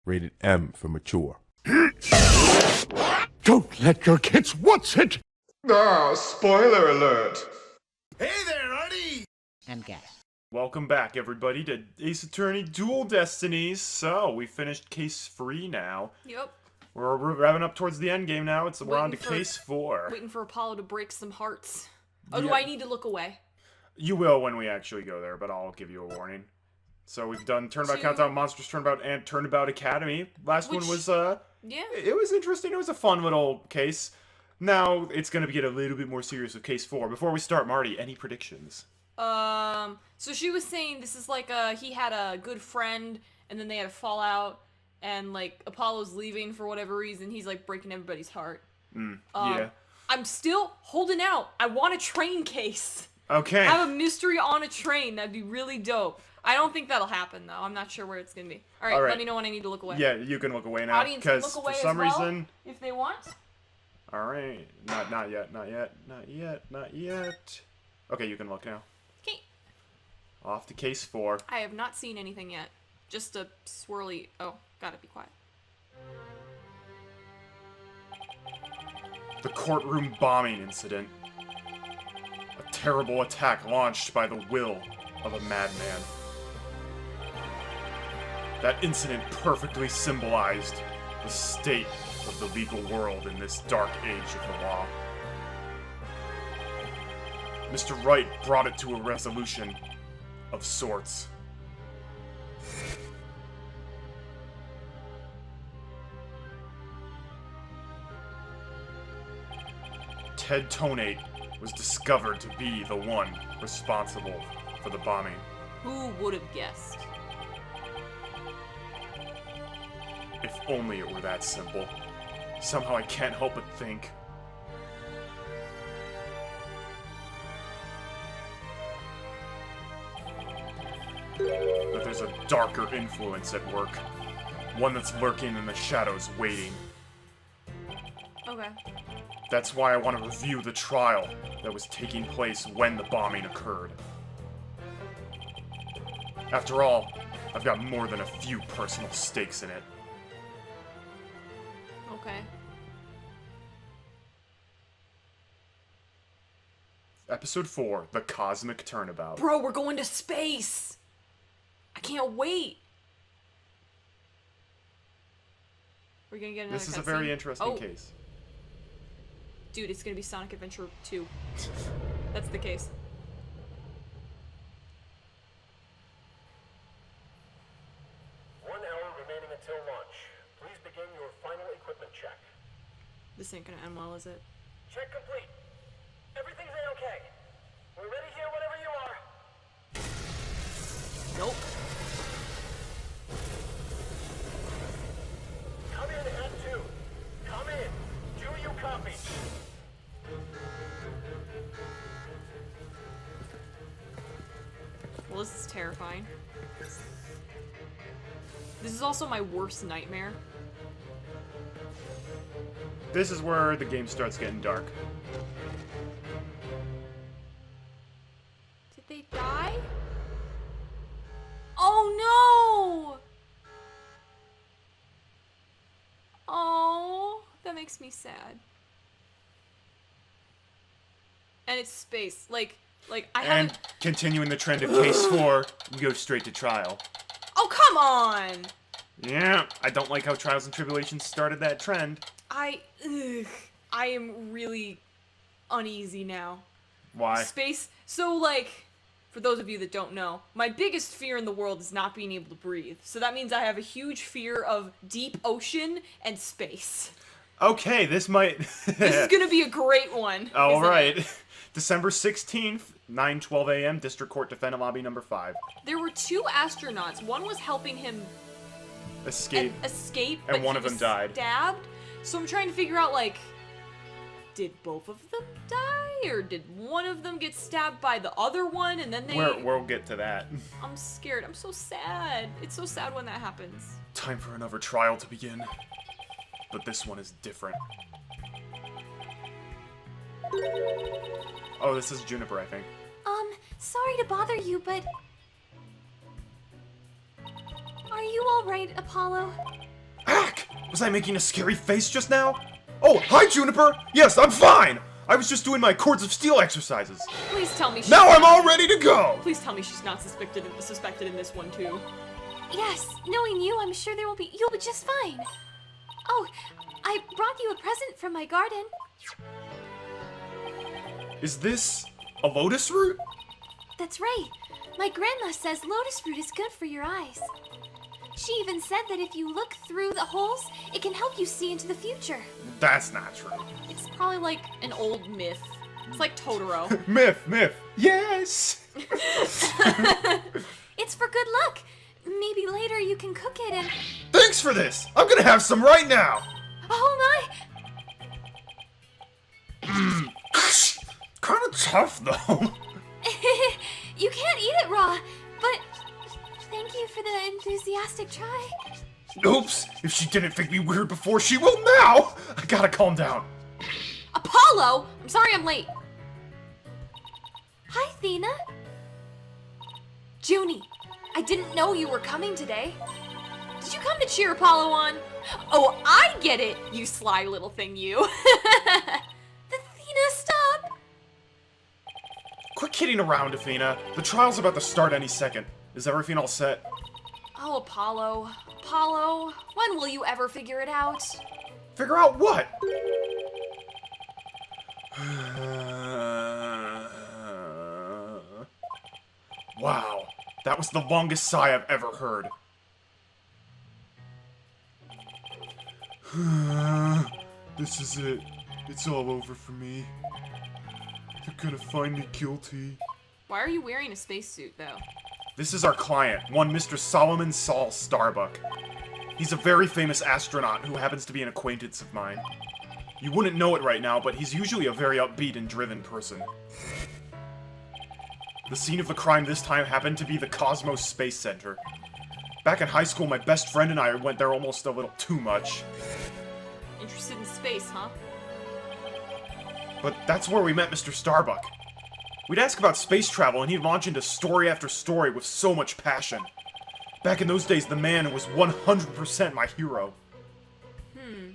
Rated M for mature. Don't let your kids watch it! Ah, spoiler alert. Hey there, Artie! And gas. Welcome back, everybody, to Ace Attorney Dual Destinies. So, we finished Case 3 now. Yep. We're wrapping up towards the end game now. We're on to Waiting for- Case 4. Waiting for Apollo to break some hearts. Oh, Yeah. do I need to look away? You will when we actually go there, but I'll give you a warning. So we've done Turnabout 2. Countdown, Monsters Turnabout, and Turnabout Academy. Last one was, Yeah. it was interesting. It was a fun little case. Now, it's going to get a little bit more serious with Case 4. Before we start, Marty, any predictions? So she was saying this is like he had a good friend, and then they had a fallout, and, like, Apollo's leaving for whatever reason. He's, like, breaking everybody's heart. Yeah. I'm still holding out. I want a train case. Okay. Have a mystery on a train. That'd be really dope. I don't think that'll happen, though. I'm not sure where it's gonna be. All right, let me know when I need to look away. Yeah, you can look away now. Audience can Because look away for some as well, reason... if they want. Alright. Not yet. Okay, you can look now. Okay. Off to Case 4. I have not seen anything yet. Just a swirly... Oh, gotta be quiet. The courtroom bombing incident. A terrible attack launched by the will of a madman. That incident perfectly symbolized the state of the legal world in this dark age of the law. Mr. Wright brought it to a resolution of sorts. Ted Tonate was discovered to be the one responsible for the bombing. Who would have guessed? If only it were that simple. Somehow I can't help but think. That there's a darker influence at work. One that's lurking in the shadows waiting. Okay. That's why I want to review the trial that was taking place when the bombing occurred. After all, I've got more than a few personal stakes in it. Okay. Episode 4, The Cosmic Turnabout. Bro, we're going to space! I can't wait! We're gonna get another This is a cutscene? very interesting Oh, case. dude, it's gonna be Sonic Adventure 2. That's the case. One hour remaining until launch. Please begin your final equipment check. This ain't gonna end well, is it? Check complete. Everything's A-okay. We're ready here whenever you are. Nope. Come in at 2. Come in. Do you copy? Well, this is terrifying. This is also my worst nightmare. This is where the game starts getting dark. Did they die? Oh no! Oh, that makes me sad. And it's space. Like I And haven't. continuing the trend of Case 4, we go straight to trial. Oh, come on! Yeah, I don't like how Trials and Tribulations started that trend. I am really uneasy now. Why? Space. So, like, for those of you that don't know, my biggest fear in the world is not being able to breathe. So that means I have a huge fear of deep ocean and space. Okay, this might... This is gonna be a great one. All isn't it? right. December 16th, 9:12 a.m., District Court Defendant Lobby number 5. There were 2 astronauts. One was helping him Escape. escape, And but one he of them was died. Stabbed. So I'm trying to figure out, like, did both of them die, or did one of them get stabbed by the other one, and then they? We'll get to that. I'm scared. I'm so sad. It's so sad when that happens. Time for another trial to begin. But this one is different. Oh, this is Juniper, I think. Sorry to bother you, but... Are you alright, Apollo? Was I making a scary face just now? Oh, hi, Juniper! Yes, I'm fine! I was just doing my Cords of Steel exercises. Please tell me she's Now I'm not- all ready to go! Please tell me she's not suspected in this one too. Yes, knowing you, I'm sure you'll be just fine. Oh, I brought you a present from my garden. Is this a lotus root? That's right. My grandma says lotus root is good for your eyes. She even said that if you look through the holes, it can help you see into the future. That's not true. It's probably like an old myth. It's like Totoro. Myth. Yes! It's for good luck. Maybe later you can cook it and... Thanks for this! I'm gonna have some right now! Oh Kinda tough, though. my! You can't eat it raw, but thank you for the enthusiastic try. Oops! If she didn't think me weird before, she will now! I gotta calm down. Apollo! I'm sorry I'm late. Hi, Thena. Junie, I didn't know you were coming today. Did you come to cheer Apollo on? Oh, I get it, you sly little thing, you. The Thena, stop! Quit kidding around, Athena. The trial's about to start any second. Is everything all set? Oh, Apollo. Apollo, when will you ever figure it out? Figure out what? Wow, that was the longest sigh I've ever heard. This is it. It's all over for me. They're gonna find me guilty. Why are you wearing a spacesuit, though? This is our client, one Mr. Solomon Saul Starbuck. He's a very famous astronaut who happens to be an acquaintance of mine. You wouldn't know it right now, but he's usually a very upbeat and driven person. The scene of the crime this time happened to be the Cosmos Space Center. Back in high school, my best friend and I went there almost a little too much. Interested in space, huh? But that's where we met Mr. Starbuck. We'd ask about space travel, and he'd launch into story after story with so much passion. Back in those days, the man was 100% my hero.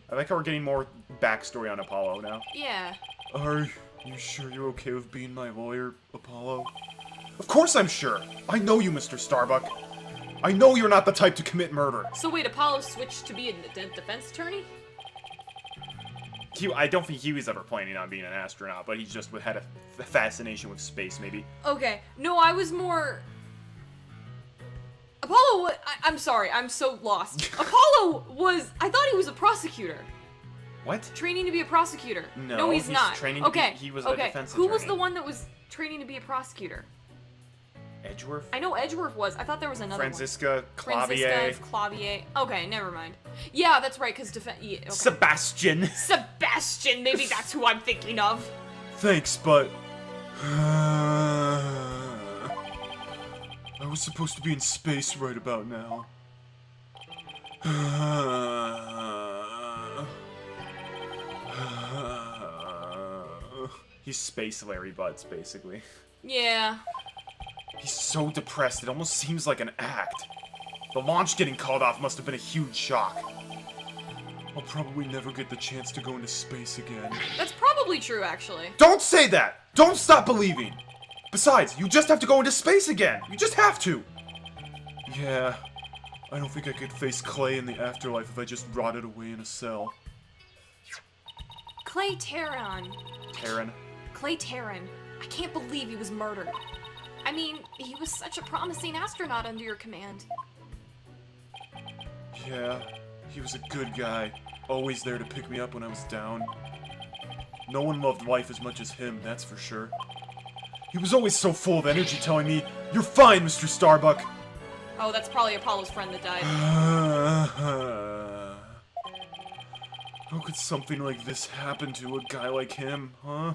I like how we're getting more backstory on Apollo now. Yeah. Are you sure you're okay with being my lawyer, Apollo? Of course I'm sure! I know you, Mr. Starbuck. I know you're not the type to commit murder. So wait, Apollo switched to be a defense attorney? I don't think he was ever planning on being an astronaut, but he just had a fascination with space, maybe. Okay. No, I was more... Apollo, I'm sorry, I'm so lost. Apollo was... I thought he was a prosecutor. What? Training to be a prosecutor. No, he's not. training to be- okay. he was a okay. defense Who was attorney. the one that was training to be a prosecutor? Edgeworth? I know Edgeworth was. I thought there was another Franziska one. Clavier. Clavier. Okay, never mind. Yeah, that's right, because yeah, okay. Sebastian. Sebastian, maybe that's who I'm thinking of. Thanks, but... I was supposed to be in space right about now. He's Space Larry Butts, basically. Yeah. He's so depressed, it almost seems like an act. The launch getting called off must have been a huge shock. I'll probably never get the chance to go into space again. That's probably true, actually. Don't say that! Don't stop believing! Besides, you just have to go into space again! You just have to! Yeah, I don't think I could face Clay in the afterlife if I just rotted away in a cell. Clay Terran. Taryn. Clay Terran. I can't believe he was murdered. I mean, he was such a promising astronaut under your command. Yeah, he was a good guy. Always there to pick me up when I was down. No one loved life as much as him, that's for sure. He was always so full of energy telling me, "You're fine, Mr. Starbuck." Oh, that's probably Apollo's friend that died. How could something like this happen to a guy like him, huh?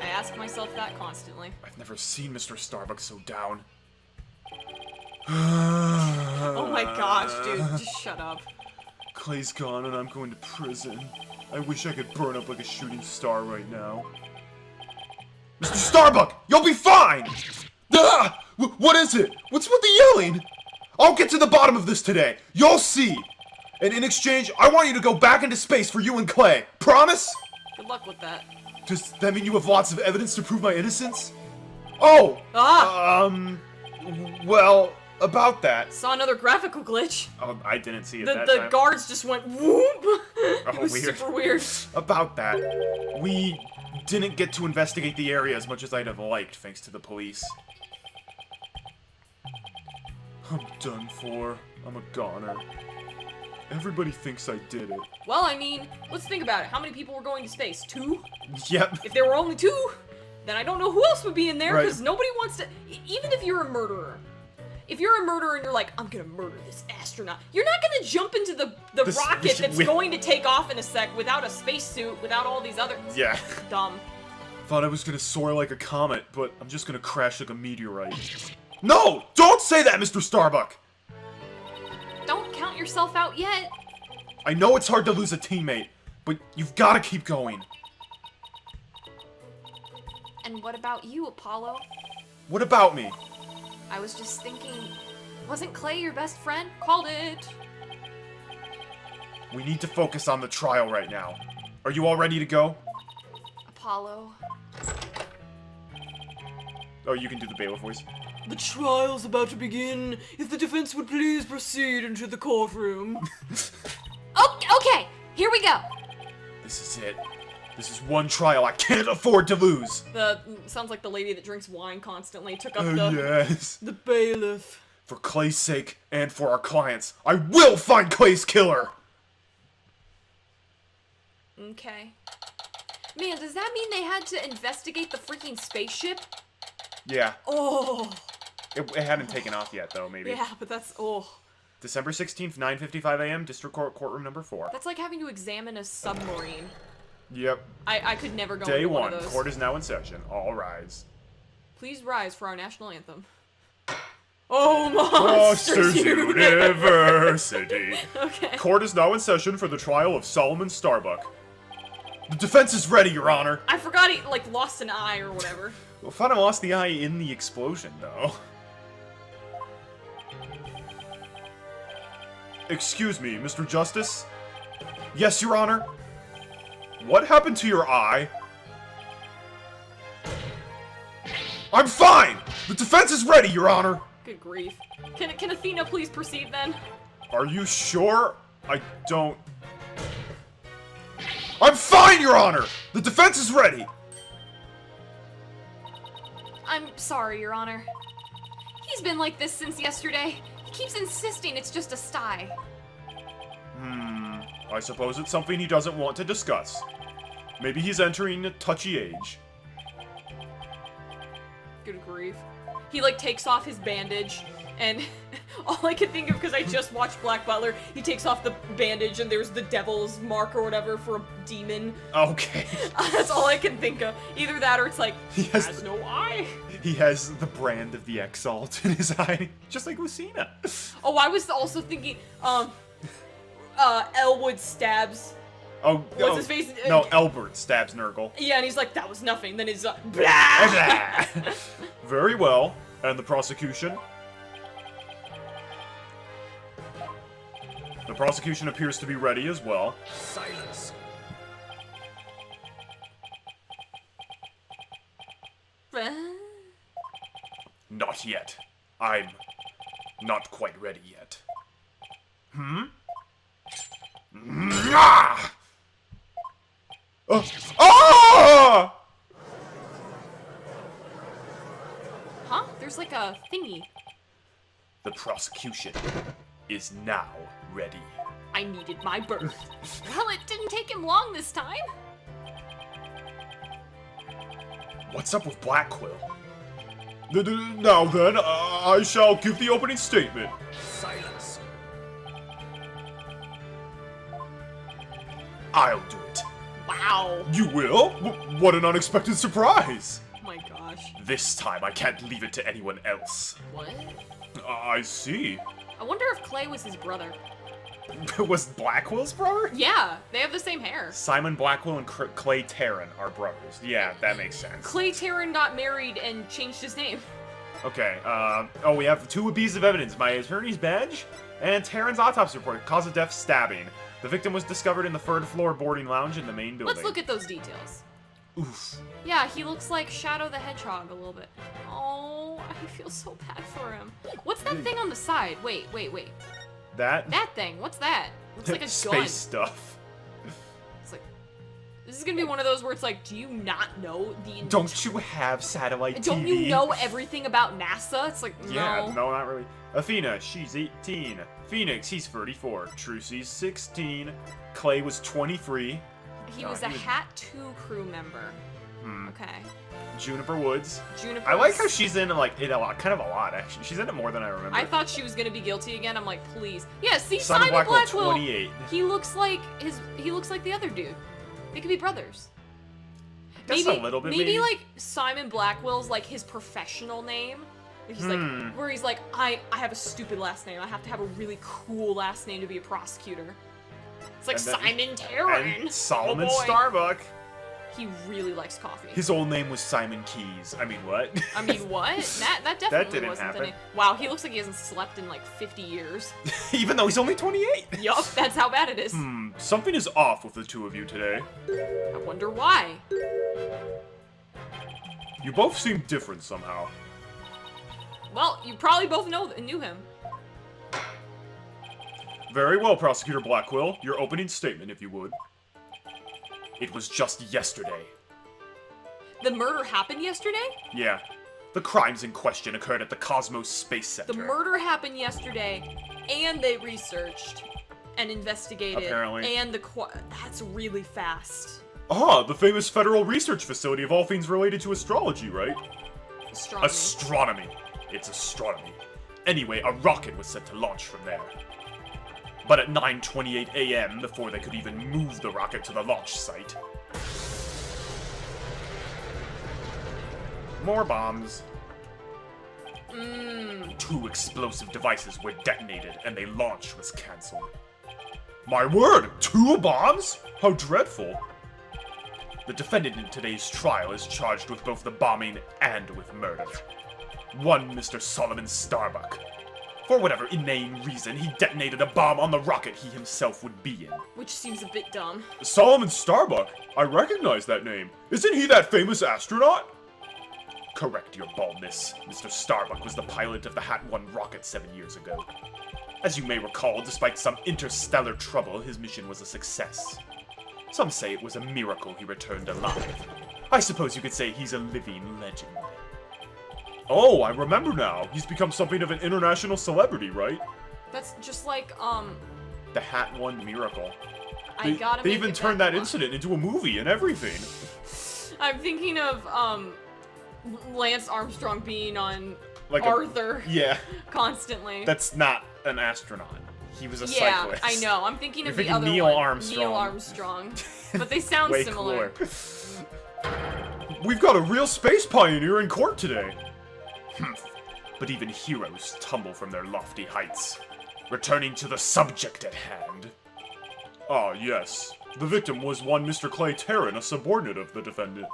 I ask myself that constantly. I've never seen Mr. Starbuck so down. Oh my gosh, dude, just shut up. Clay's gone and I'm going to prison. I wish I could burn up like a shooting star right now. Mr. Starbuck, you'll be fine! Ah! What is it? What's with the yelling? I'll get to the bottom of this today. You'll see. And in exchange, I want you to go back into space for you and Clay. Promise? Good luck with that. Does that mean you have lots of evidence to prove my innocence? Oh! Well, about that. Saw another graphical glitch. Oh, I didn't see it that The time. guards just went whoop. It was weird. super weird. About that. We didn't get to investigate the area as much as I'd have liked, thanks to the police. I'm done for. I'm a goner. Everybody thinks I did it. Well, I mean, let's think about it. How many people were going to space? 2? Yep. If there were only 2, then I don't know who else would be in there, Right. because nobody wants to... Even if you're a murderer. If you're a murderer and you're like, I'm gonna murder this astronaut, you're not gonna jump into the rocket that's going to take off in a sec without a spacesuit, without all these other... Yeah. Dumb. Thought I was gonna soar like a comet, but I'm just gonna crash like a meteorite. No! Don't say that, Mr. Starbuck! Don't count yourself out yet. I know it's hard to lose a teammate, but you've gotta keep going. And what about you, Apollo? What about me? I was just thinking, wasn't Clay your best friend? Called it. We need to focus on the trial right now. Are you all ready to go? Apollo. Oh, you can do the bailiff voice. The trial's about to begin. If the defense would please proceed into the courtroom. Okay, here we go. This is it. This is one trial I can't afford to lose. Sounds like the lady that drinks wine constantly took up Oh, yes. the bailiff. For Clay's sake and for our clients, I will find Clay's killer! Okay. Man, does that mean they had to investigate the freaking spaceship? Yeah. Oh. It hadn't taken off yet, though, maybe. Yeah, but that's... Oh. December 16th, 9:55 a.m., District Court, Courtroom number 4. That's like having to examine a submarine. Yep. I could never go Day into one 1. of those. Court is now in session. All rise. Please rise for our national anthem. Oh, Monsters University. Okay. Court is now in session for the trial of Solomon Starbuck. The defense is ready, Your Honor. I forgot he, like, lost an eye or whatever. Well, thought I lost the eye in the explosion, though. Excuse me, Mr. Justice? Yes, Your Honor? What happened to your eye? I'm fine! The defense is ready, Your Honor! Good grief. Can Athena please proceed then? Are you sure? I don't... I'm fine, Your Honor! The defense is ready! I'm sorry, Your Honor. He's been like this since yesterday. He keeps insisting it's just a sty. I suppose it's something he doesn't want to discuss. Maybe he's entering a touchy age. Good grief. He, like, takes off his bandage, and all I can think of, because I just watched Black Butler, he takes off the bandage, and there's the devil's mark or whatever for a demon. Okay. That's all I can think of. Either that, or it's like, He has no eye. He has the brand of the Exalt in his eye, just like Lucina. Oh, I was also thinking, Elwood stabs. Oh, What's his face? No, Elbert stabs Nurgle. Yeah, and he's like, that was nothing. Then he's blah! Very well. And the prosecution? The prosecution appears to be ready as well. Silence. Not yet. I'm not quite ready yet. Ah! Ah! Huh? There's like a thingy. The prosecution is now ready. I needed my birth. Well, it didn't take him long this time. What's up with Black Quill? Now then, I shall give the opening statement. Silence. I'll do it. Wow. You will? What an unexpected surprise! Oh my gosh. This time I can't leave it to anyone else. What? I see. I wonder if Clay was his brother. Was Blackwell's brother? Yeah, they have the same hair. Simon Blackwell and Clay Terran are brothers. Yeah, that makes sense. Clay Terran got married and changed his name. Okay, oh, we have 2 pieces of evidence. My attorney's badge And Taryn's autopsy report, cause of death, stabbing. The victim was discovered in the third floor boarding lounge in the main building. Let's look at those details. Oof. Yeah, he looks like Shadow the Hedgehog a little bit. Oh, I feel so bad for him. What's that thing on the side? Wait. That? That thing, what's that? Looks like a Space gun. stuff. It's like, this is gonna be one of those where it's like, do you not know the... Don't you have satellite TV? Don't you know everything about NASA? It's like, no. Yeah, no, not really. Athena, she's 18. Phoenix, he's 34. Trucy's 16. Clay was 23. He was a Hat 2 crew member. Okay. Juniper Woods. Juniper. I like how she's in, like, it a lot, kind of a lot, actually. She's in it more than I remember. I thought she was gonna be guilty again. I'm like, please. Yeah, see, Simon Simon Blackwell, Blackwell. 28. He looks like the other dude. They could be brothers. Just a little bit, maybe like Simon Blackwell's like his professional name. He's like, where he's like, I have a stupid last name. I have to have a really cool last name to be a prosecutor. It's like Simon Taryn. And Solomon Oh boy. Starbuck. He really likes coffee. His old name was Simon Keys. I mean, what? I mean, what? That definitely didn't wasn't happen. the name. Wow, he looks like he hasn't slept in like 50 years. Even though he's only 28. Yup, that's how bad it is. Something is off with the two of you today. I wonder why. You both seem different somehow. Well, you probably both knew him. Very well, Prosecutor Blackwell. Your opening statement, if you would. It was just yesterday. The murder happened yesterday? Yeah. The crimes in question occurred at the Cosmos Space Center. The murder happened yesterday, and they researched and investigated. Apparently. And that's really fast. Ah, the famous federal research facility of all things related to astrology, right? Astronomy. Astronomy. It's astronomy. Anyway, a rocket was set to launch from there. But at 9:28 a.m., before they could even move the rocket to the launch site... More bombs. Two explosive devices were detonated, and the launch was cancelled. My word! 2 bombs? How dreadful. The defendant in today's trial is charged with both the bombing and with murder. One Mr. Solomon Starbuck. For whatever inane reason, he detonated a bomb on the rocket he himself would be in. Which seems a bit dumb. Solomon Starbuck? I recognize that name. Isn't he that famous astronaut? Correct your baldness. Mr. Starbuck was the pilot of the Hat 1 rocket 7 years ago. As you may recall, despite some interstellar trouble, his mission was a success. Some say it was a miracle he returned alive. I suppose you could say he's a living legend. Oh, I remember now. He's become something of an international celebrity, right? That's just like, The Hat 1 miracle. They even turned that incident into a movie and everything. I'm thinking of, Lance Armstrong being on Like Arthur. Yeah. Constantly. That's not an astronaut. He was a yeah, cyclist. I know. I'm thinking of You're the thinking other Neil one. Armstrong. Neil Armstrong. But they sound Way similar. cooler. We've got a real space pioneer in court today. But even heroes tumble from their lofty heights. Returning to the subject at hand. Ah, yes. The victim was one Mr. Clay Taryn, a subordinate of the defendant.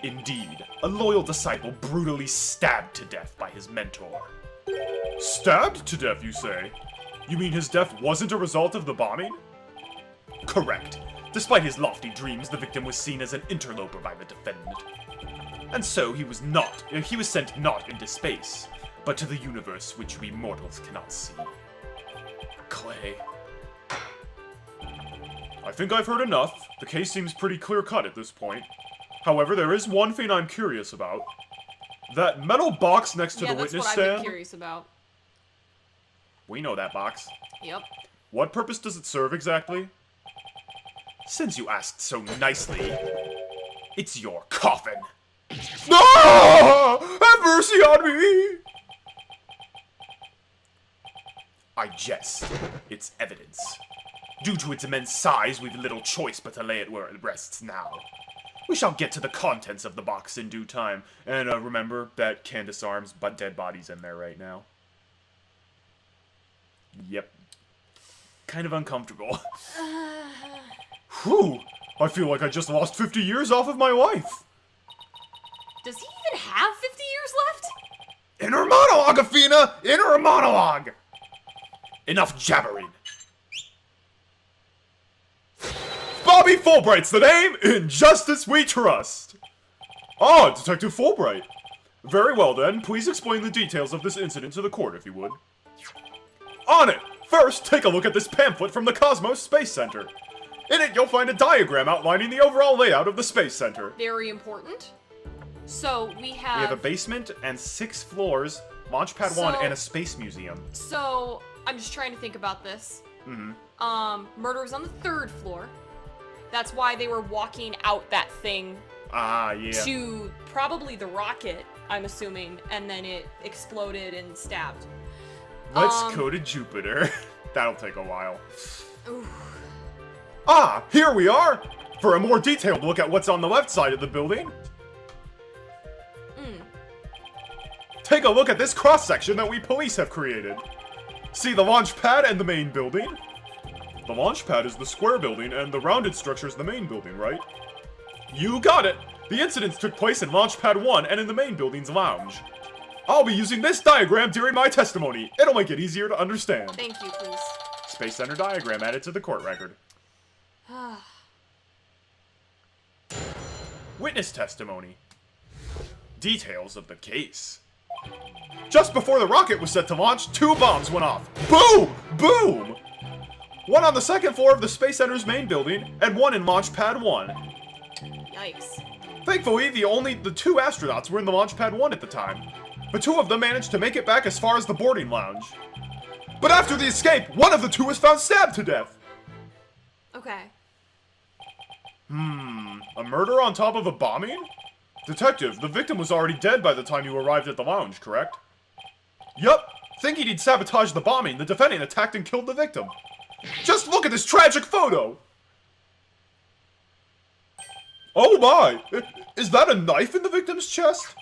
Indeed, a loyal disciple brutally stabbed to death by his mentor. Stabbed to death, you say? You mean his death wasn't a result of the bombing? Correct. Despite his lofty dreams, the victim was seen as an interloper by the defendant. And so he was sent not into space, but to the universe which we mortals cannot see. Clay. I think I've heard enough. The case seems pretty clear-cut at this point. However, there is one thing I'm curious about. That metal box next to the witness that's what stand... I've been curious about. We know that box. Yep. What purpose does it serve exactly? Since you asked so nicely, it's your coffin. No! Have mercy on me! I jest. It's evidence. Due to its immense size, we've little choice but to lay it where it rests now. We shall get to the contents of the box in due time. And remember that Candace Arms' dead body's in there right now. Yep. Kind of uncomfortable. Whew! I feel like I just lost 50 years off of my life! Does he even have 50 years left? Inner monologue, Athena! Inner monologue! Enough jabbering. Bobby Fulbright's the name. In justice we trust. Ah, Detective Fulbright. Very well then, please explain the details of this incident to the court if you would. On it! First, take a look at this pamphlet from the Cosmos Space Center. In it, you'll find a diagram outlining the overall layout of the Space Center. Very important. So, we have... We have a basement and 6 floors, Launchpad 1, and a space museum. So, I'm just trying to think about this. Murder was on the 3rd floor. That's why they were walking out that thing to probably the rocket, I'm assuming, and then it exploded and stabbed. Let's go to Jupiter. That'll take a while. Oof. Ah, here we are! For a more detailed look at what's on the left side of the building. Take a look at this cross-section that we police have created. See the launch pad and the main building? The launch pad is the square building and the rounded structure is the main building, right? You got it! The incidents took place in Launchpad 1 and in the main building's lounge. I'll be using this diagram during my testimony. It'll make it easier to understand. Thank you, please. Space Center diagram added to the court record. Witness testimony. Details of the case. Just before the rocket was set to launch, 2 bombs went off. Boom! Boom! One on the 2nd floor of the Space Center's main building, and one in Launchpad 1. Yikes. Thankfully, the 2 astronauts were in the Launchpad 1 at the time, but 2 of them managed to make it back as far as the boarding lounge. But after the escape, one of the 2 was found stabbed to death. Okay. A murder on top of a bombing? Detective, the victim was already dead by the time you arrived at the lounge, correct? Yup. Thinking he'd sabotage the bombing, the defendant attacked and killed the victim. Just look at this tragic photo! Oh my! Is that a knife in the victim's chest?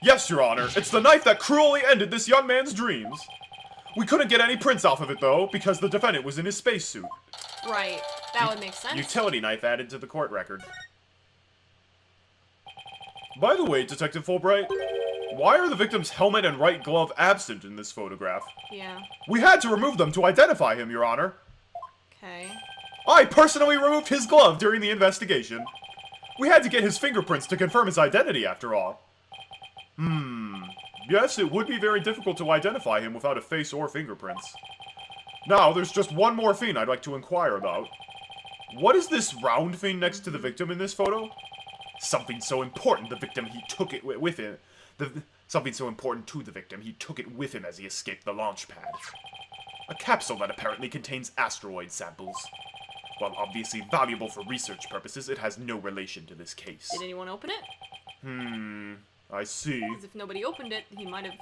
Yes, Your Honor. It's the knife that cruelly ended this young man's dreams. We couldn't get any prints off of it, though, because the defendant was in his spacesuit. Right. That would make sense. Utility knife added to the court record. By the way, Detective Fulbright, why are the victim's helmet and right glove absent in this photograph? Yeah. We had to remove them to identify him, Your Honor. Okay. I personally removed his glove during the investigation. We had to get his fingerprints to confirm his identity, after all. Yes, it would be very difficult to identify him without a face or fingerprints. Now, there's just one more thing I'd like to inquire about. What is this round thing next to the victim in this photo? Something so important the victim, he took it with him. Something so important to the victim, he took it with him as he escaped the launch pad. A capsule that apparently contains asteroid samples. While obviously valuable for research purposes, it has no relation to this case. Did anyone open it? I see. Because if nobody opened it, he might have...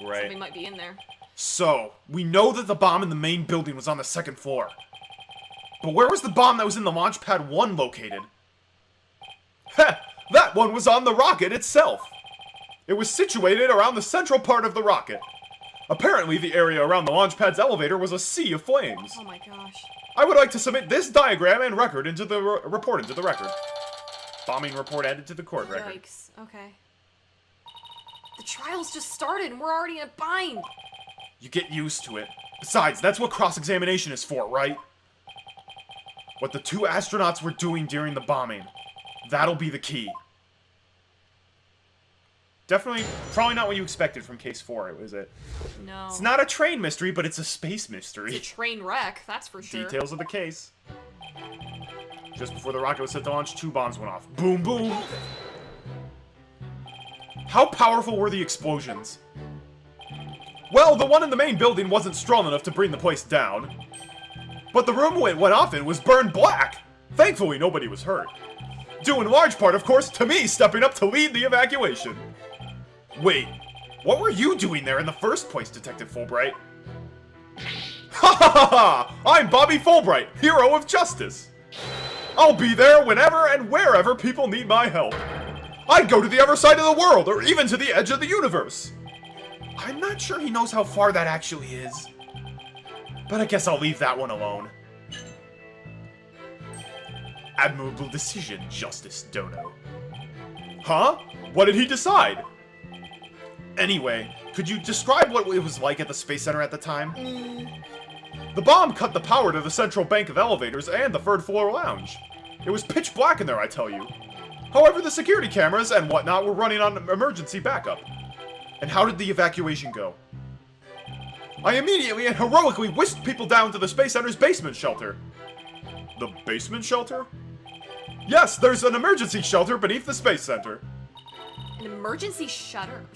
Right. Something might be in there. So, we know that the bomb in the main building was on the 2nd floor. But where was the bomb that was in the launch pad 1 located? Heh! That one was on the rocket itself! It was situated around the central part of the rocket. Apparently, the area around the launch pad's elevator was a sea of flames. Oh my gosh. I would like to submit this diagram and record into the report into the record. Bombing report added to the court record. Yikes. Okay. The trial's just started and we're already in a bind. You get used to it. Besides, that's what cross-examination is for, right? What the 2 astronauts were doing during the bombing. That'll be the key. Definitely, probably not what you expected from Case 4, is it? No. It's not a train mystery, but it's a space mystery. It's a train wreck, that's for sure. Details of the case. Just before the rocket was set to launch, 2 bombs went off. Boom, boom! How powerful were the explosions? Well, the one in the main building wasn't strong enough to bring the place down. But the room it went off in was burned black! Thankfully, nobody was hurt. Due in large part, of course, to me stepping up to lead the evacuation. Wait, what were you doing there in the first place, Detective Fulbright? Ha ha ha ha! I'm Bobby Fulbright, hero of justice! I'll be there whenever and wherever people need my help. I'd go to the other side of the world, or even to the edge of the universe. I'm not sure he knows how far that actually is. But I guess I'll leave that one alone. Admirable decision, Justice Dono. Huh? What did he decide? Anyway, could you describe what it was like at the Space Center at the time? The bomb cut the power to the central bank of elevators and the third floor lounge. It was pitch black in there, I tell you. However, the security cameras and whatnot were running on emergency backup. And how did the evacuation go? I immediately and heroically whisked people down to the Space Center's basement shelter. The basement shelter? Yes, there's an emergency shelter beneath the Space Center. An emergency shutter?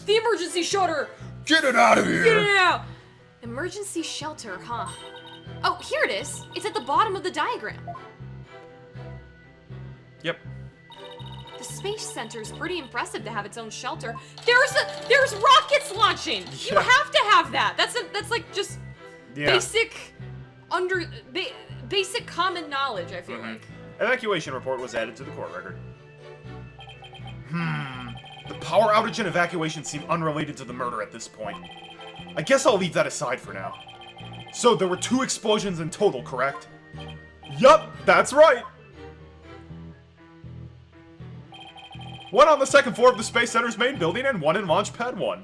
The emergency shutter! Get it out of here! Get it out! Emergency shelter, huh? Oh, here it is. It's at the bottom of the diagram. Yep. The Space Center is pretty impressive to have its own shelter. There's rockets launching. You Yeah. have to have that. That's like just Yeah. basic common knowledge. I feel like. Evacuation report was added to the court record. The power outage and evacuation seem unrelated to the murder at this point. I guess I'll leave that aside for now. So there were 2 explosions in total, correct? Yup, that's right! One on the second floor of the Space Center's main building and one in Launch Pad 1.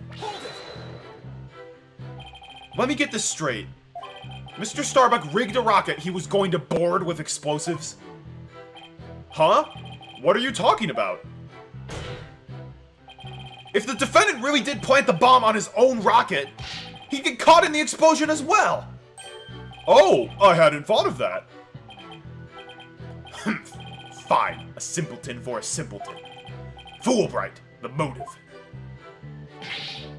Let me get this straight. Mr. Starbuck rigged a rocket he was going to board with explosives? Huh? What are you talking about? If the defendant really did plant the bomb on his own rocket, he'd get caught in the explosion as well! Oh, I hadn't thought of that. Fine, a simpleton for a simpleton. Foolbright, the motive.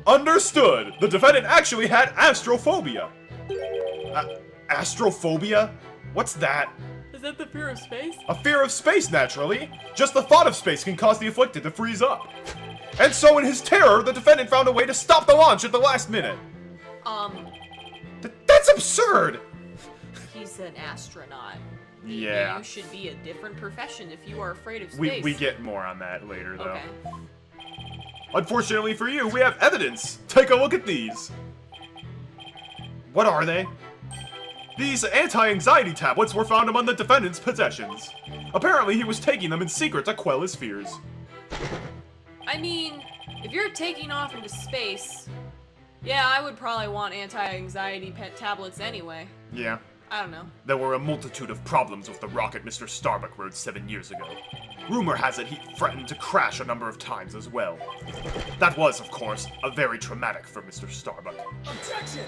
Understood! The defendant actually had astrophobia. Astrophobia? What's that? Is that the fear of space? A fear of space, naturally. Just the thought of space can cause the afflicted to freeze up. And so in his terror, the defendant found a way to stop the launch at the last minute. That's absurd! He's an astronaut. Maybe Yeah. you should be a different profession if you are afraid of space. We get more on that later, though. Okay. Unfortunately for you, we have evidence. Take a look at these. What are they? These anti-anxiety tablets were found among the defendant's possessions. Apparently, he was taking them in secret to quell his fears. I mean, if you're taking off into space, yeah, I would probably want anti-anxiety tablets anyway. Yeah. I don't know. There were a multitude of problems with the rocket Mr. Starbuck rode 7 years ago. Rumor has it he threatened to crash a number of times as well. That was, of course, a very traumatic for Mr. Starbuck. Objection!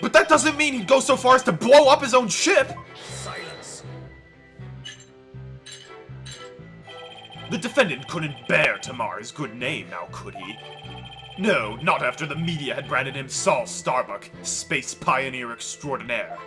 But that doesn't mean he'd go so far as to blow up his own ship! Silence! The defendant couldn't bear to mar his good name, now could he? No, not after the media had branded him Saul Starbuck, space pioneer extraordinaire.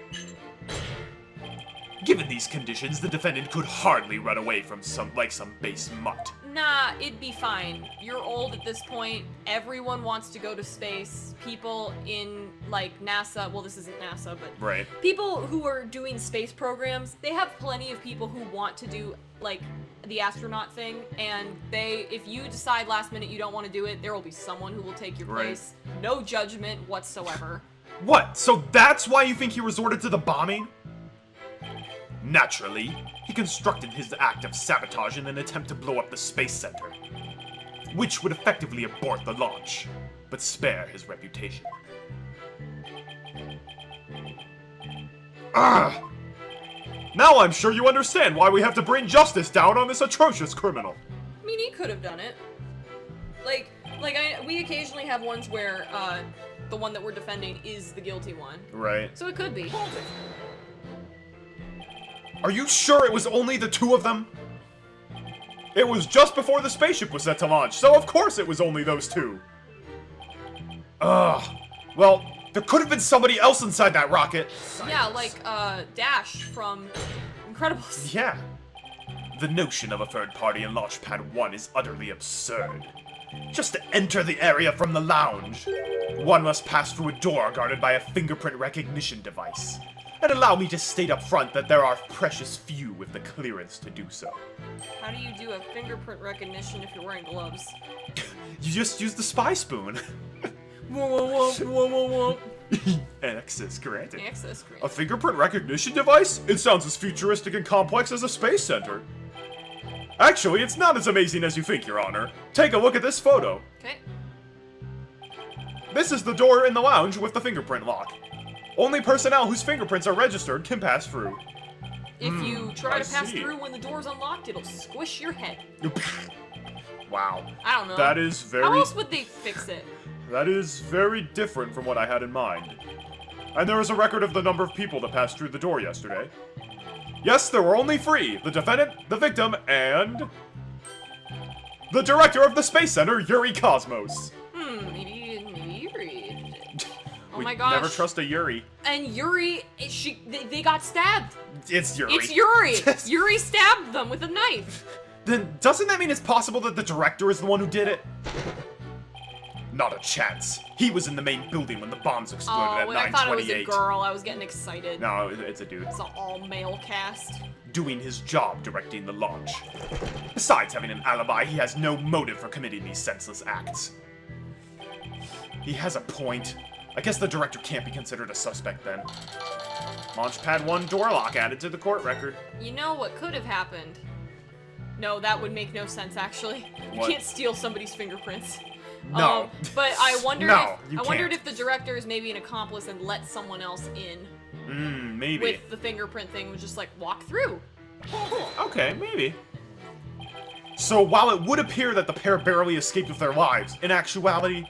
Given these conditions, the defendant could hardly run away from some base mutt. Nah, it'd be fine. You're old at this point. Everyone wants to go to space. People in, like, NASA, well, this isn't NASA, but Right. people who are doing space programs, they have plenty of people who want to do, like, the astronaut thing, and if you decide last minute you don't want to do it, there will be someone who will take your Right. place. No judgment whatsoever. What? So that's why you think he resorted to the bombing? Naturally, he constructed his act of sabotage in an attempt to blow up the Space Center, which would effectively abort the launch, but spare his reputation. Ugh! Now I'm sure you understand why we have to bring justice down on this atrocious criminal. I mean, he could have done it. We occasionally have ones where, the one that we're defending is the guilty one. Right. So it could be. Are you sure it was only the 2 of them? It was just before the spaceship was set to launch, so of course it was only those 2. Ugh. Well, there could have been somebody else inside that rocket. Yeah, like, Dash from Incredibles. Yeah. The notion of a third party in Launch Pad 1 is utterly absurd. Just to enter the area from the lounge, one must pass through a door guarded by a fingerprint recognition device. And allow me to state up front that there are precious few with the clearance to do so. How do you do a fingerprint recognition if you're wearing gloves? You just use the spy spoon. Access granted. Access screen. A fingerprint recognition device? It sounds as futuristic and complex as a space center. Actually, it's not as amazing as you think, Your Honor. Take a look at this photo. Okay. This is the door in the lounge with the fingerprint lock. Only personnel whose fingerprints are registered can pass through. If you try I to pass see. through when the door's unlocked, it'll squish your head. Wow. I don't know. That is very... How else would they fix it? That is very different from what I had in mind. And there is a record of the number of people that passed through the door yesterday. Yes, there were only 3. The defendant, the victim, and... the director of the Space Center, Yuri Cosmos. Maybe Yuri. Oh We my gosh. never trust a Yuri. And Yuri, they got stabbed. It's Yuri. It's Yuri. Yuri stabbed them with a knife. Then doesn't that mean it's possible that the director is the one who did it? Not a chance. He was in the main building when the bombs exploded at 9:28. When I thought it was a girl, I was getting excited. No, it's a dude. It's an all-male cast. Doing his job directing the launch. Besides having an alibi, he has no motive for committing these senseless acts. He has a point. I guess the director can't be considered a suspect then. Launchpad 1 door lock added to the court record. You know what could have happened? No, that would make no sense, actually. You What? can't steal somebody's fingerprints. No. But I wondered No, if you I wondered can't. if the director is maybe an accomplice and let someone else in Maybe. with the fingerprint thing, was just like walk through. Okay, maybe. So while it would appear that the pair barely escaped with their lives, in actuality,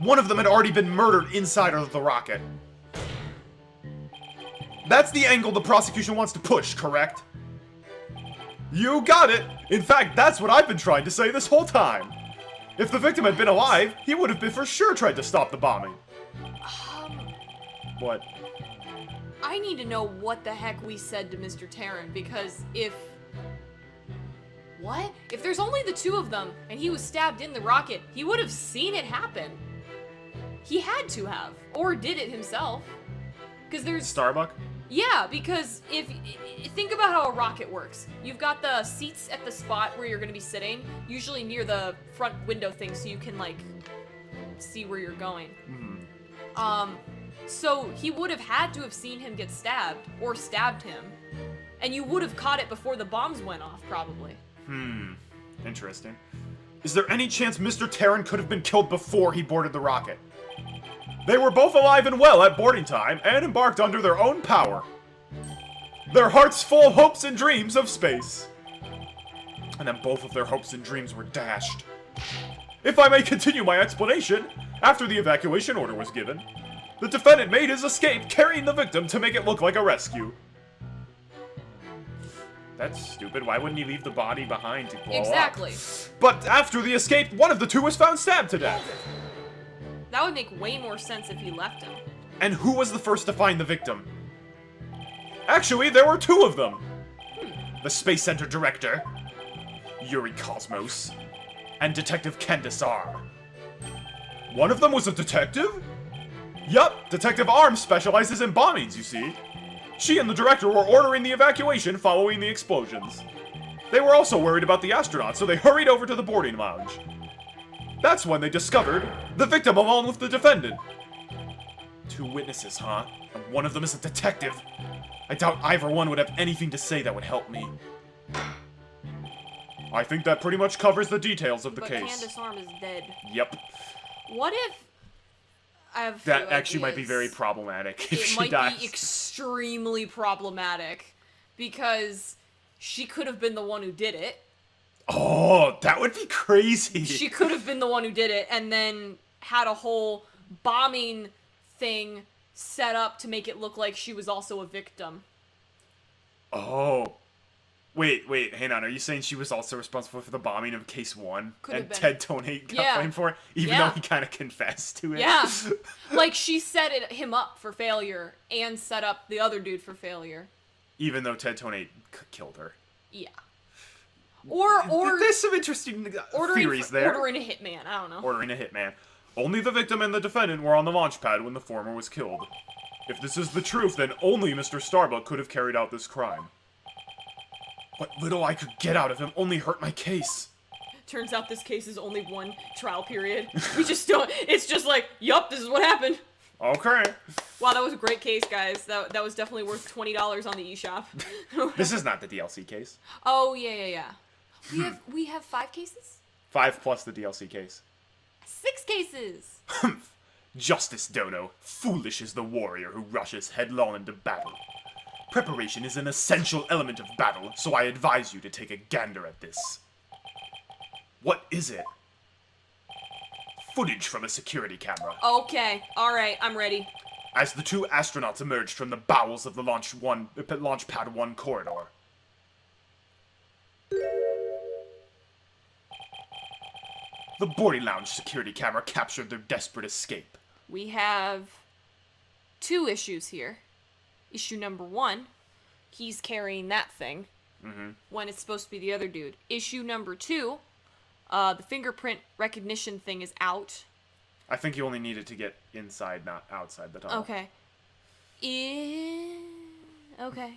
one of them had already been murdered inside of the rocket. That's the angle the prosecution wants to push, correct? You got it! In fact, that's what I've been trying to say this whole time. If the victim had been alive, he would have been for sure tried to stop the bombing. What? I need to know what the heck we said to Mr. Terran, because if... What? If there's only the 2 of them, and he was stabbed in the rocket, he would have seen it happen. He had to have. Or did it himself. Because there's... Starbuck? Yeah, because if... Think about how a rocket works. You've got the seats at the spot where you're going to be sitting, usually near the front window thing, so you can, like, see where you're going. So he would have had to have seen him get stabbed, or stabbed him, and you would have caught it before the bombs went off, probably. Interesting. Is there any chance Mr. Terran could have been killed before he boarded the rocket? They were both alive and well at boarding time, and embarked under their own power. Their hearts full of hopes and dreams of space. And then both of their hopes and dreams were dashed. If I may continue my explanation, after the evacuation order was given, the defendant made his escape carrying the victim to make it look like a rescue. That's stupid. Why wouldn't he leave the body behind to blow Exactly. up? But after the escape, one of the 2 was found stabbed to death. That would make way more sense if he left him. And who was the first to find the victim? Actually, there were 2 of them. The Space Center director, Yuri Cosmos, and Detective Candace R. One of them was a detective? Yup, Detective Arms specializes in bombings, you see. She and the director were ordering the evacuation following the explosions. They were also worried about the astronauts, so they hurried over to the boarding lounge. That's when they discovered the victim along with the defendant. 2 witnesses, huh? And one of them is a detective. I doubt either one would have anything to say that would help me. I think that pretty much covers the details of the But case. Candace Arm is dead. Yep. What if... I have a few That actually might be ideas. very problematic if It she might dies. be extremely problematic, because she could have been the one who did it. Oh, that would be crazy. She could have been the one who did it, and then had a whole bombing thing set up to make it look like she was also a victim. Oh. Wait, hang on. Are you saying she was also responsible for the bombing of Case 1? Could have and been. Ted Tonate got Yeah. blamed for it? Even Yeah. though he kind of confessed to it? Yeah. Like, she set him up for failure, and set up the other dude for failure. Even though Ted Tonate killed her. Yeah. Or There's some interesting theories there. ordering a hitman, I don't know. Ordering a hitman. Only the victim and the defendant were on the launch pad when the former was killed. If this is the truth, then only Mr. Starbuck could have carried out this crime. What little I could get out of him only hurt my case. Turns out this case is only 1 trial period. We just don't, it's just like, yup, this is what happened. Okay. Wow, that was a great case, guys. That was definitely worth $20 on the eShop. This is not the DLC case. Oh, yeah. We have 5 cases? 5 plus the DLC case. 6 cases! Justice Dono, foolish is the warrior who rushes headlong into battle. Preparation is an essential element of battle, so I advise you to take a gander at this. What is it? Footage from a security camera. Okay, alright, I'm ready. As the 2 astronauts emerged from the bowels of the Launch Pad 1 corridor. The boarding lounge security camera captured their desperate escape. We have 2 issues here. Issue number 1, he's carrying that thing when it's supposed to be the other dude. Issue number 2, the fingerprint recognition thing is out. I think you only needed to get inside, not outside the tunnel. Okay. Okay.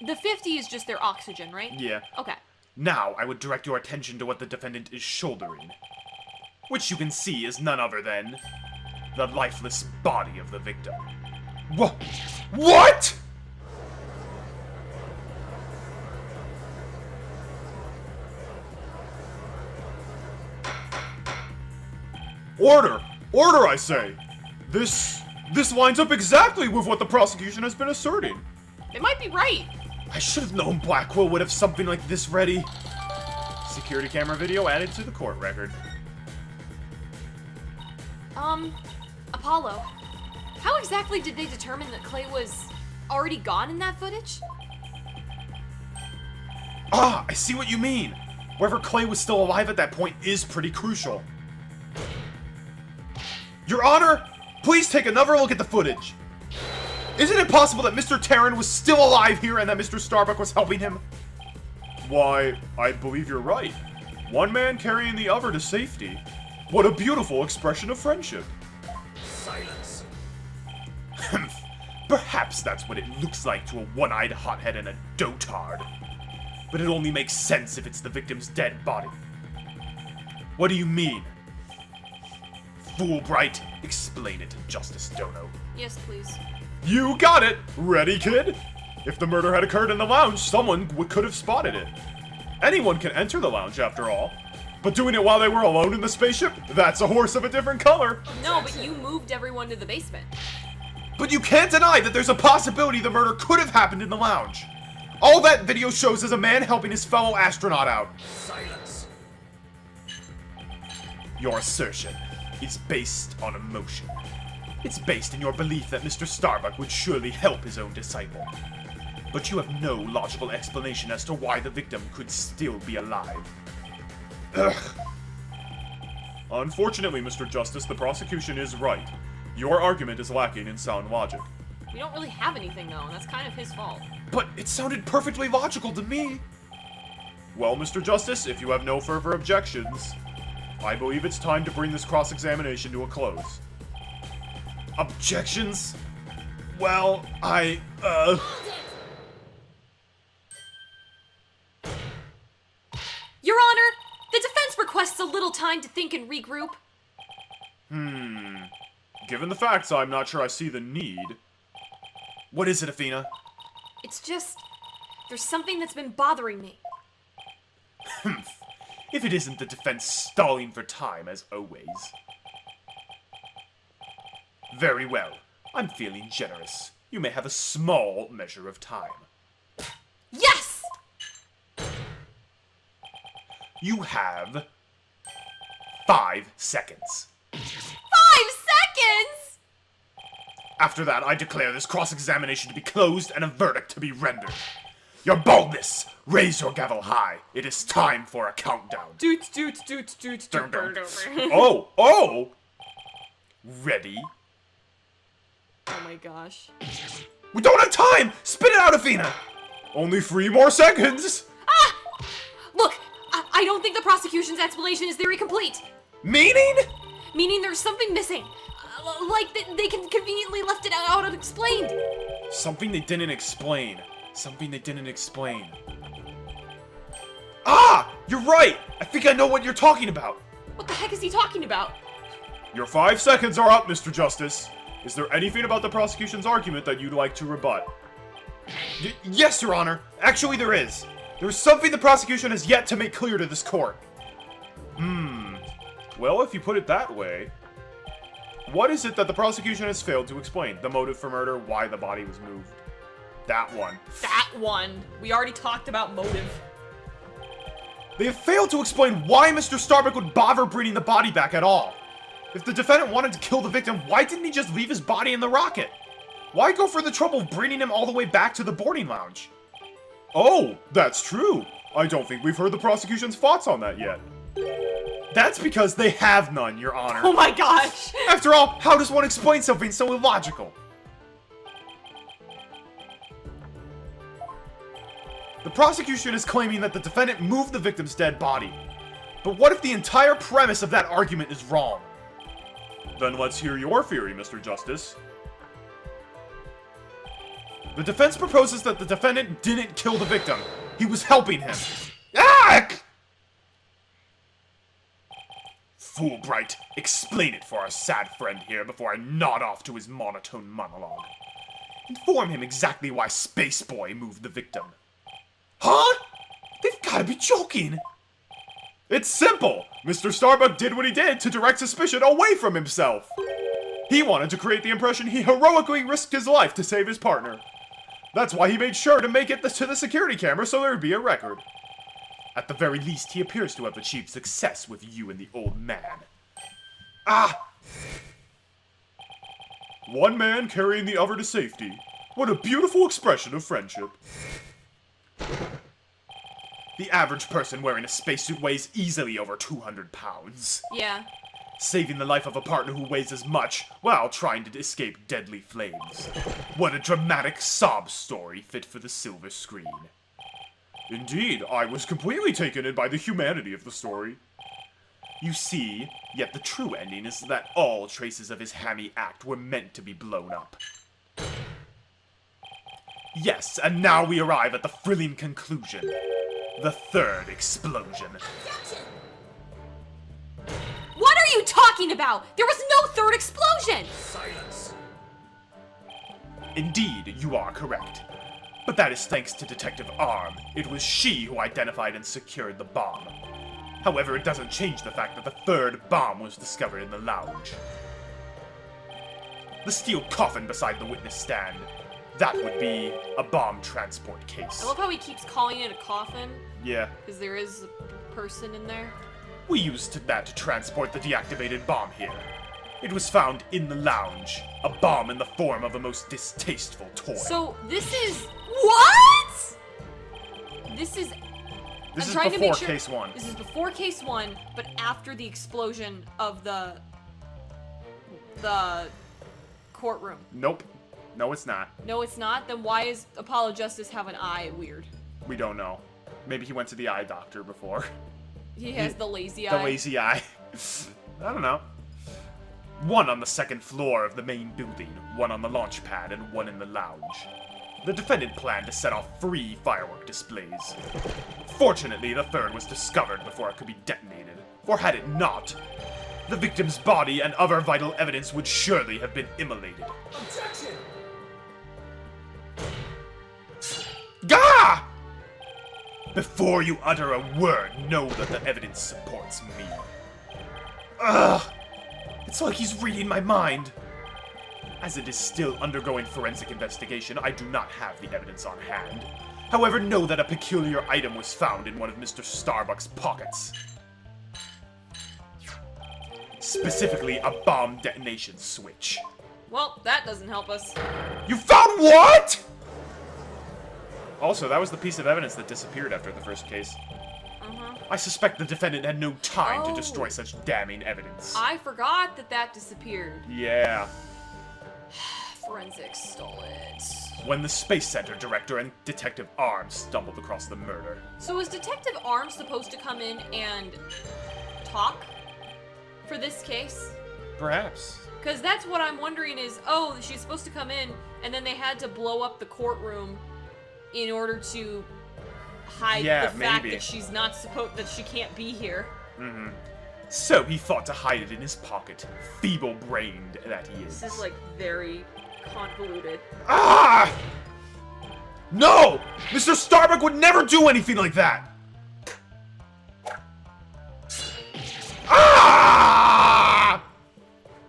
The 50 is just their oxygen, right? Yeah. Okay. Now, I would direct your attention to what the defendant is shouldering. Which you can see is none other than the lifeless body of the victim. What? Order! Order, I say! This lines up exactly with what the prosecution has been asserting. They might be right. I should have known Blackwell would have something like this ready. Security camera video added to the court record. Apollo, how exactly did they determine that Clay was already gone in that footage? Ah, I see what you mean. Whether Clay was still alive at that point is pretty crucial. Your Honor, please take another look at the footage. Isn't it possible that Mr. Terran was still alive here and that Mr. Starbuck was helping him? Why, I believe you're right. One man carrying the other to safety. What a beautiful expression of friendship. Silence. Perhaps that's what it looks like to a one-eyed hothead and a dotard. But it only makes sense if it's the victim's dead body. What do you mean? Fulbright, explain it to Justice Dono. Yes, please. You got it! Ready, kid? If the murder had occurred in the lounge, someone could have spotted it. Anyone can enter the lounge, after all. But doing it while they were alone in the spaceship? That's a horse of a different color. No, but you moved everyone to the basement. But you can't deny that there's a possibility the murder could have happened in the lounge. All that video shows is a man helping his fellow astronaut out. Silence. Your assertion is based on emotion. It's based in your belief that Mr. Starbuck would surely help his own disciple. But you have no logical explanation as to why the victim could still be alive. Ugh. Unfortunately, Mr. Justice, the prosecution is right. Your argument is lacking in sound logic. We don't really have anything, though, and that's kind of his fault. But it sounded perfectly logical to me. Well, Mr. Justice, if you have no further objections, I believe it's time to bring this cross-examination to a close. Objections? Well, Your Honor, the defense requests a little time to think and regroup. Given the facts, I'm not sure I see the need. What is it, Athena? It's just, there's something that's been bothering me. If it isn't the defense stalling for time, as always. Very well. I'm feeling generous. You may have a small measure of time. Yes! You have 5 seconds. 5 seconds?! After that, I declare this cross-examination to be closed and a verdict to be rendered. Your boldness! Raise your gavel high. It is time for a countdown. Doots. Dun, dun. Oh! Ready? Oh my gosh. We don't have time! Spit it out, Athena! Only 3 more seconds! Ah! Look, I don't think the prosecution's explanation is theory complete. Meaning? Meaning there's something missing. Like they conveniently left it out unexplained. Something they didn't explain. Something they didn't explain. Ah! You're right! I think I know what you're talking about. What the heck is he talking about? Your 5 seconds are up, Mr. Justice. Is there anything about the prosecution's argument that you'd like to rebut? Yes, Your Honor. Actually, there is. There's something the prosecution has yet to make clear to this court. Well, if you put it that way, what is it that the prosecution has failed to explain? The motive for murder, why the body was moved. That one. That one. We already talked about motive. They have failed to explain why Mr. Starbuck would bother bringing the body back at all. If the defendant wanted to kill the victim, why didn't he just leave his body in the rocket? Why go for the trouble of bringing him all the way back to the boarding lounge? Oh, that's true. I don't think we've heard the prosecution's thoughts on that yet. That's because they have none, Your Honor. Oh my gosh! After all, how does one explain something so illogical? The prosecution is claiming that the defendant moved the victim's dead body. But what if the entire premise of that argument is wrong? Then let's hear your theory, Mr. Justice. The defense proposes that the defendant didn't kill the victim. He was helping him. Ah! Fulbright, explain it for our sad friend here before I nod off to his monotone monologue. Inform him exactly why Space Boy moved the victim. Huh? They've gotta be joking! It's simple! Mr. Starbuck did what he did to direct suspicion away from himself! He wanted to create the impression he heroically risked his life to save his partner. That's why he made sure to make it to the security camera so there would be a record. At the very least, he appears to have achieved success with you and the old man. Ah! One man carrying the other to safety. What a beautiful expression of friendship. The average person wearing a spacesuit weighs easily over 200 pounds. Yeah. Saving the life of a partner who weighs as much while trying to escape deadly flames. What a dramatic sob story fit for the silver screen. Indeed, I was completely taken in by the humanity of the story. You see, yet the true ending is that all traces of his hammy act were meant to be blown up. Yes, and now we arrive at the thrilling conclusion. The third explosion. What are you talking about? There was no third explosion! Silence. Indeed, you are correct. But that is thanks to Detective Arm. It was she who identified and secured the bomb. However, it doesn't change the fact that the third bomb was discovered in the lounge. The steel coffin beside the witness stand. That would be a bomb transport case. I love how he keeps calling it a coffin. Yeah. Because there is a person in there. We used that to transport the deactivated bomb here. It was found in the lounge. A bomb in the form of a most distasteful toy. So, this is... What?! This is... This is trying to before make sure, case 1. This is before case 1, but after the explosion of the courtroom. Nope. No, it's not. No, it's not? Then why is Apollo Justice have an eye weird? We don't know. Maybe he went to the eye doctor before. He has the lazy The eye. lazy eye. I don't know. One on the second floor of the main building, one on the launch pad, and one in the lounge. The defendant planned to set off 3 firework displays. Fortunately, the third was discovered before it could be detonated, for had it not, the victim's body and other vital evidence would surely have been immolated. Objection! Gah! Before you utter a word, know that the evidence supports me. Ugh! It's like he's reading my mind. As it is still undergoing forensic investigation, I do not have the evidence on hand. However, know that a peculiar item was found in one of Mr. Starbuck's pockets. Specifically, a bomb detonation switch. Well, that doesn't help us. You found what?! Also, that was the piece of evidence that disappeared after the first case. I suspect the defendant had no time to destroy such damning evidence. I forgot that that disappeared. Yeah. Forensics stole it. When the Space Center director and Detective Arms stumbled across the murder. So is Detective Arms supposed to come in and talk for this case? Perhaps. Because that's what I'm wondering is, oh, she's supposed to come in, and then they had to blow up the courtroom in order to hide the fact that she's not supposed, that she can't be here. So he thought to hide it in his pocket, feeble-brained that he is. This is like very convoluted. Ah! No! Mr. Starbuck would never do anything like that! Ah!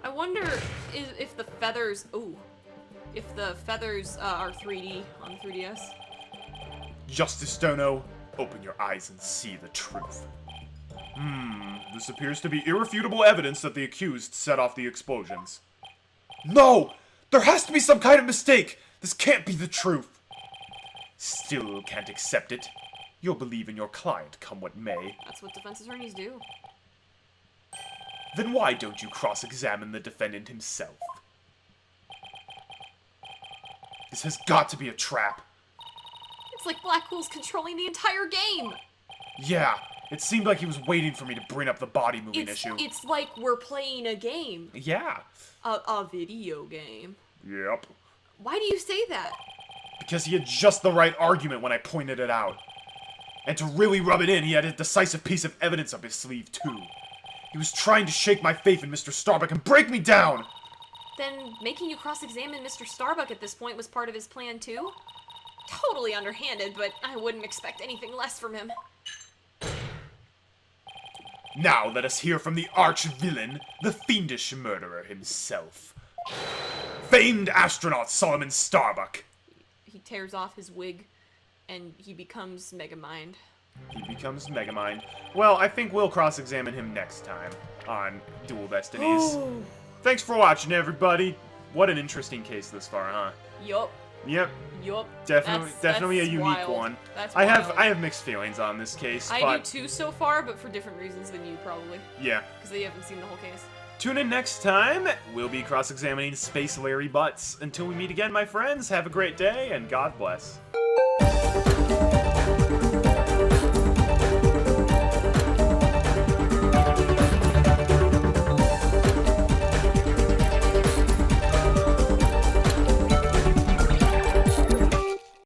I wonder if the feathers. Ooh. If the feathers are 3D on 3DS. Justice Dono, open your eyes and see the truth. This appears to be irrefutable evidence that the accused set off the explosions. No! There has to be some kind of mistake! This can't be the truth! Still can't accept it. You'll believe in your client, come what may. That's what defense attorneys do. Then why don't you cross-examine the defendant himself? This has got to be a trap. It's like Blackpool's controlling the entire game. Yeah, it seemed like he was waiting for me to bring up the body moving issue. It's like we're playing a game. Yeah. A video game. Yep. Why do you say that? Because he had just the right argument when I pointed it out. And to really rub it in, he had a decisive piece of evidence up his sleeve, too. He was trying to shake my faith in Mr. Starbuck and break me down! Then making you cross-examine Mr. Starbuck at this point was part of his plan, too? Totally underhanded, but I wouldn't expect anything less from him. Now let us hear from the arch-villain, the fiendish murderer himself. Famed astronaut Solomon Starbuck. He tears off his wig, and he becomes Megamind. He becomes Megamind. Well, I think we'll cross-examine him next time on Dual Destinies. Thanks for watching, everybody. What an interesting case this far, huh? Yup. Yep. Yup. Definitely a unique wild. one. That's I wild. have mixed feelings on this case, I but do too so far, but for different reasons than you, probably. yeah. Because they haven't seen the whole case. Tune in next time. We'll be cross-examining Space Larry Butts. Until we meet again, my friends, have a great day, and God bless.